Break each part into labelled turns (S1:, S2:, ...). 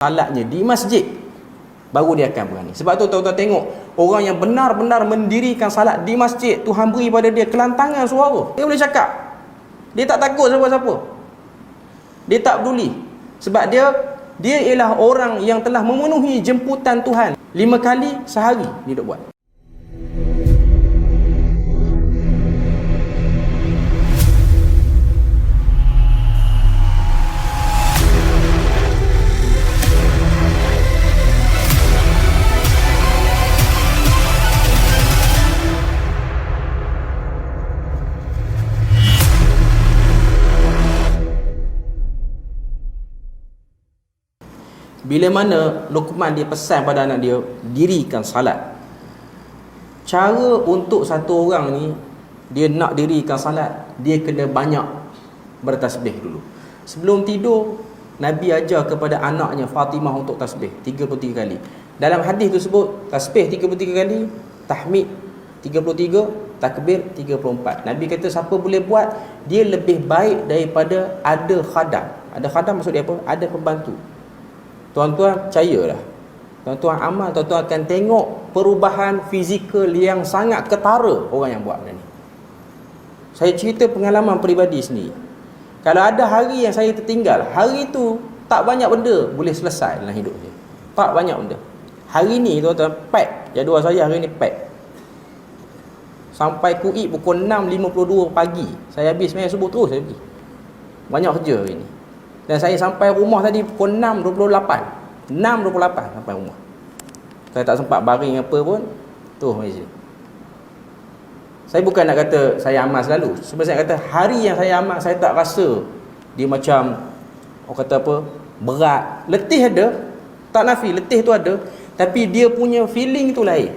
S1: salatnya di masjid, baru dia akan berani. Sebab tu tuan-tuan tengok, orang yang benar-benar mendirikan salat di masjid, Tuhan beri pada dia kelantangan suara. Dia boleh cakap, dia tak takut siapa-siapa, dia tak peduli. Sebab dia ialah orang yang telah memenuhi jemputan Tuhan 5 kali sehari dia duk buat. Bila mana Luqman dia pesan pada anak dia, dirikan salat. Cara untuk satu orang ni, dia nak dirikan salat, dia kena banyak bertasbih dulu. Sebelum tidur, Nabi ajar kepada anaknya Fatimah untuk tasbih 33 kali. Dalam hadis tersebut, tasbih 33 kali, tahmid 33, takbir 34. Nabi kata siapa boleh buat, dia lebih baik daripada ada khadam. Ada khadam maksud dia apa? Ada pembantu. Tuan-tuan percayalah, tuan-tuan amal, tuan-tuan akan tengok perubahan fizikal yang sangat ketara orang yang buat benda ni. Saya cerita pengalaman peribadi sendiri. Kalau ada hari yang saya tertinggal, hari tu tak banyak benda boleh selesai dalam hidup saya. Tak banyak benda. Hari ni tuan-tuan, pack. Jadual saya hari ni pack. Sampai Kuit pukul 6.52 pagi. Saya habis semayang subuh terus saya pergi. Banyak kerja hari ni. Dan saya sampai rumah tadi pukul 6.28 sampai rumah. Saya tak sempat baring apa pun, tu Malaysia. Saya bukan nak kata saya amal selalu. Sebenarnya saya kata hari yang saya amal, saya tak rasa dia macam, orang kata apa, berat. Letih ada, tak nafi, letih tu ada. Tapi dia punya feeling tu lain.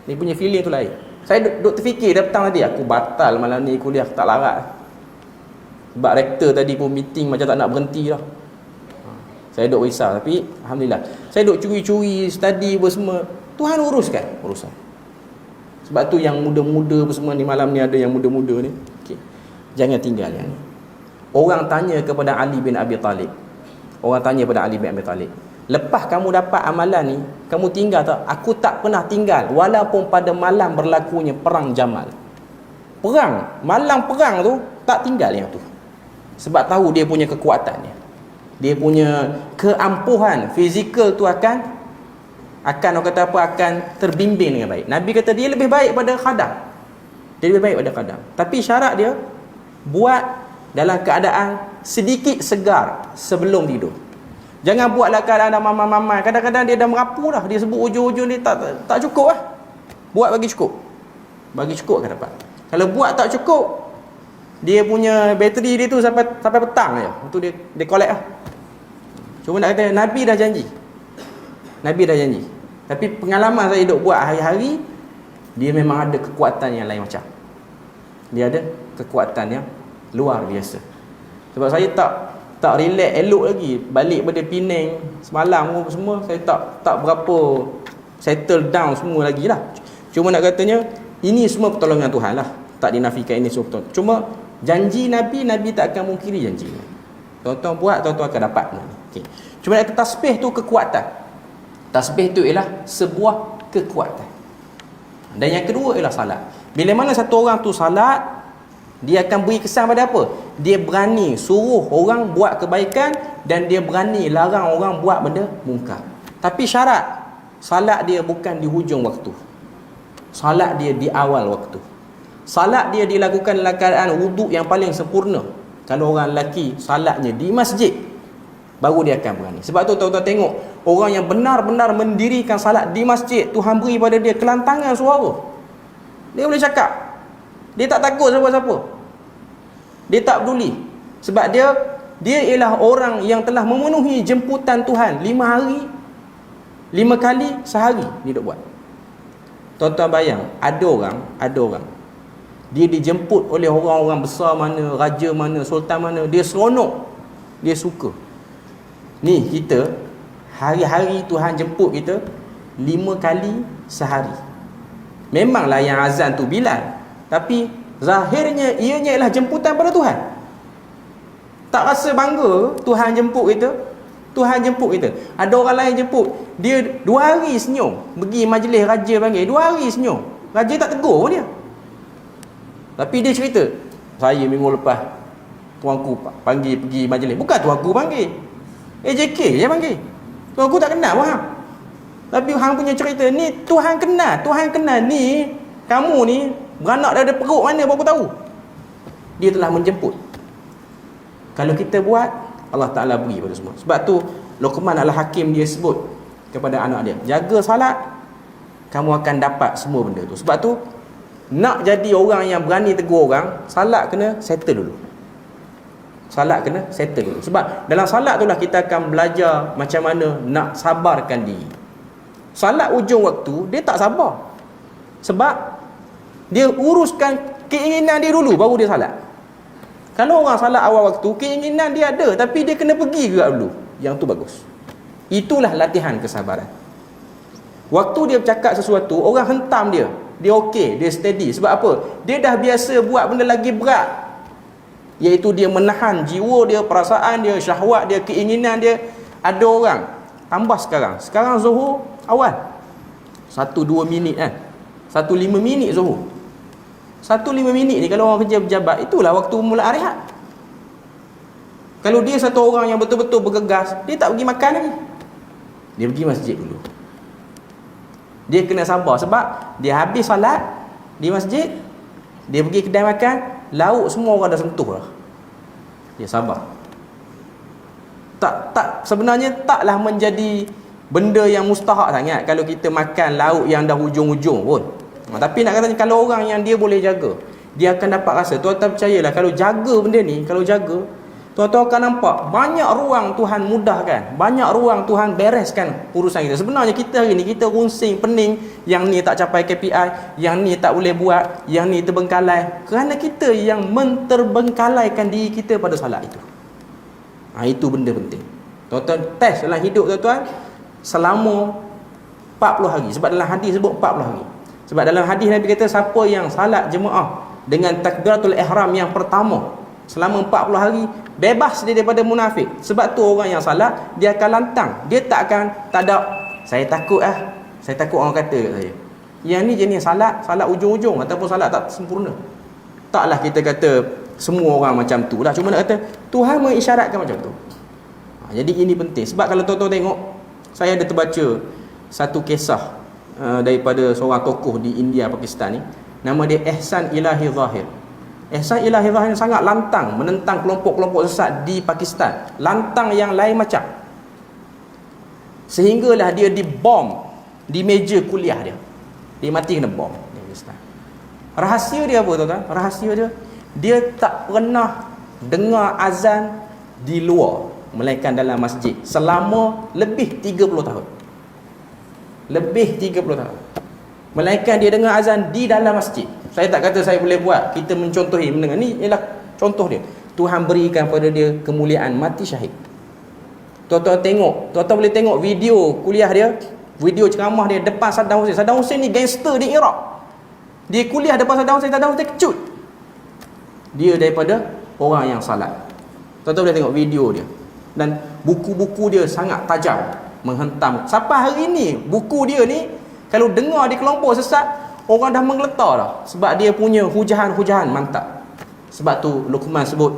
S1: Dia punya feeling tu lain. Saya duk terfikir dah petang tadi, aku batal malam ni kuliah, aku tak larat. Sebab rektor tadi pun meeting macam tak nak berhenti dah. Saya duk risau. Tapi Alhamdulillah, saya duk curi-curi study apa semua. Tuhan uruskan urusan. Sebab tu yang muda-muda apa semua ni, malam ni ada yang muda-muda ni, okay, jangan tinggal yang ni. Orang tanya kepada Ali bin Abi Talib, lepas kamu dapat amalan ni, kamu tinggal tak? Aku tak pernah tinggal, walaupun pada malam berlakunya perang Jamal. Malam perang tu tak tinggal yang tu. Sebab tahu dia punya kekuatannya, dia punya keampuhan fizikal tu akan orang kata apa, akan terbimbing dengan baik. Nabi kata dia lebih baik pada khadam. Tapi syarat dia buat dalam keadaan sedikit segar sebelum tidur. Jangan buatlah keadaan dah mamai-mamai. Kadang-kadang dia dah merapu dah, dia sebut ujung-ujung ni tak cukup lah. Buat bagi cukup akan dapat. Kalau buat tak cukup, dia punya bateri dia tu sampai petang je. Itu dia collect lah. Cuma nak kata Nabi dah janji. Tapi pengalaman saya duk buat hari-hari, dia memang ada kekuatan yang lain macam. Dia ada kekuatan yang luar biasa. Sebab saya tak relax elok lagi. Balik pada Penang semalam semua, saya tak berapa settle down semua lagi lah. Cuma nak katanya, ini semua pertolongan Tuhan lah. Tak dinafikan ini semua pertolongan. Cuma janji Nabi tak akan mungkiri janji. Tuan-tuan buat, tuan-tuan akan dapat. Okay. Cuma nak kata tasbih tu kekuatan. Tasbih tu ialah sebuah kekuatan. Dan yang kedua ialah salat. Bila mana satu orang tu salat, dia akan beri kesan pada apa? Dia berani suruh orang buat kebaikan, dan dia berani larang orang buat benda mungkar. Tapi syarat, salat dia bukan di hujung waktu. Salat dia di awal waktu. Salat dia dilakukan dalam keadaan wuduk yang paling sempurna. Kalau orang lelaki, salatnya di masjid, baru dia akan berani. Sebab tu tuan-tuan tengok, orang yang benar-benar mendirikan salat di masjid, Tuhan beri pada dia kelantangan suara. Dia boleh cakap, dia tak takut siapa-siapa, dia tak peduli. Sebab dia ialah orang yang telah memenuhi jemputan Tuhan 5 kali sehari dia duk buat. Tuan-tuan bayang, ada orang dia dijemput oleh orang-orang besar mana, raja mana, sultan mana, dia seronok, dia suka. Ni kita hari-hari Tuhan jemput kita 5 kali sehari. Memanglah yang azan tu Bilal, tapi zahirnya ianya ialah jemputan pada Tuhan. Tak rasa bangga Tuhan jemput kita Tuhan jemput kita. Ada orang lain jemput, dia 2 hari senyum. Pergi majlis raja panggil, 2 hari senyum. Raja tak tegur pun dia. Tapi dia cerita, saya minggu lepas tuanku panggil pergi majlis. Bukan tuanku panggil, AJK je panggil. Tuanku tak kenal pun hang. Tapi hang punya cerita ni Tuhan kenal ni. Kamu ni beranak daripada perut mana pun aku tahu. Dia telah menjemput. Kalau kita buat, Allah Ta'ala beri pada semua. Sebab tu Luqman Al-Hakim dia sebut kepada anak dia, jaga salat, kamu akan dapat semua benda tu. Sebab tu nak jadi orang yang berani tegur orang, salat kena settle dulu. Salat kena settle dulu. Sebab dalam salat itulah kita akan belajar macam mana nak sabarkan diri. Salat ujung waktu dia tak sabar. Sebab dia uruskan keinginan dia dulu baru dia salat. Kalau orang salat awal waktu, keinginan dia ada tapi dia kena pergi gerak dulu. Yang tu bagus. Itulah latihan kesabaran. Waktu dia bercakap sesuatu, orang hentam dia. Dia okey, dia steady. Sebab apa? Dia dah biasa buat benda lagi berat. Iaitu dia menahan jiwa dia, perasaan dia, syahwat dia, keinginan dia. Ada orang tambah sekarang Zuhur awal 1-2 minit kan, 1-5 minit Zuhur. 1-5 minit ni kalau orang kerja berjabat, itulah waktu mula rehat. Kalau dia satu orang yang betul-betul bergegas, dia tak pergi makan lagi, dia pergi masjid dulu. Dia kena sabar sebab dia habis salat di masjid, dia pergi kedai makan, lauk semua orang dah sentuh lah. Dia sabar. Tak sebenarnya taklah menjadi benda yang mustahak sangat kalau kita makan lauk yang dah hujung-hujung pun. Tapi nak kata kalau orang yang dia boleh jaga, dia akan dapat rasa. Tuan-tuan percayalah, kalau jaga benda ni, kalau jaga, tuan-tuan akan nampak banyak ruang Tuhan mudahkan, banyak ruang Tuhan bereskan urusan kita. Sebenarnya kita hari ni kita runsing pening, yang ni tak capai KPI, yang ni tak boleh buat, yang ni terbengkalai, kerana kita yang menterbengkalaikan diri kita pada salat itu. Itu benda penting. Tuan-tuan test dalam hidup tuan-tuan selama 40 hari. Sebab dalam hadis sebut 40 hari. Sebab dalam hadis Nabi kata, siapa yang salat jemaah dengan takbiratul ihram yang pertama selama 40 hari, bebas dia daripada munafik. Sebab tu orang yang salat, dia akan lantang. Dia tak ada saya takut orang kata kat saya. Yang ni jenis salat ujung-ujung ataupun salat tak sempurna. Taklah kita kata semua orang macam tu lah. Cuma nak kata Tuhan mengisyaratkan macam tu. Jadi ini penting. Sebab kalau tuan-tuan tengok, saya ada terbaca satu kisah daripada seorang tokoh di India, Pakistan ni. Nama dia Ehsan Ilahi Zahir. Ehsan Ilahi Zahir ni sangat lantang menentang kelompok-kelompok sesat di Pakistan. Lantang yang lain macam. Sehinggalah dia dibom di meja kuliah dia. Dia mati kena bom di Pakistan. Rahsia dia apa tuan-tuan? Rahsia dia tak pernah dengar azan di luar, melainkan dalam masjid selama lebih 30 tahun. Lebih 30 tahun. Melainkan dia dengar azan di dalam masjid. Saya tak kata saya boleh buat, kita mencontohi mendengar. Ni ialah contoh dia. Tuhan berikan pada dia kemuliaan mati syahid. Tuan-tuan tengok, tuan-tuan boleh tengok video kuliah dia, video ceramah dia depan Saddam Hussein. Saddam Hussein ni gangster di Iraq. Dia kuliah depan Saddam Hussein kecut. Dia daripada orang yang salat. Tuan-tuan boleh tengok video dia. Dan buku-buku dia sangat tajam, menghentam. Sampai hari ni buku dia ni kalau dengar di kelompok sesat, orang dah menggeletar dah. Sebab dia punya hujahan-hujahan mantap. Sebab tu Luqman sebut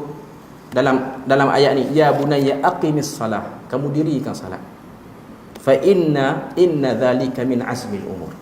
S1: dalam ayat ni, ya bunayya aqimis salah, kamu dirikan salat. Fa inna dzalika min azmil umur.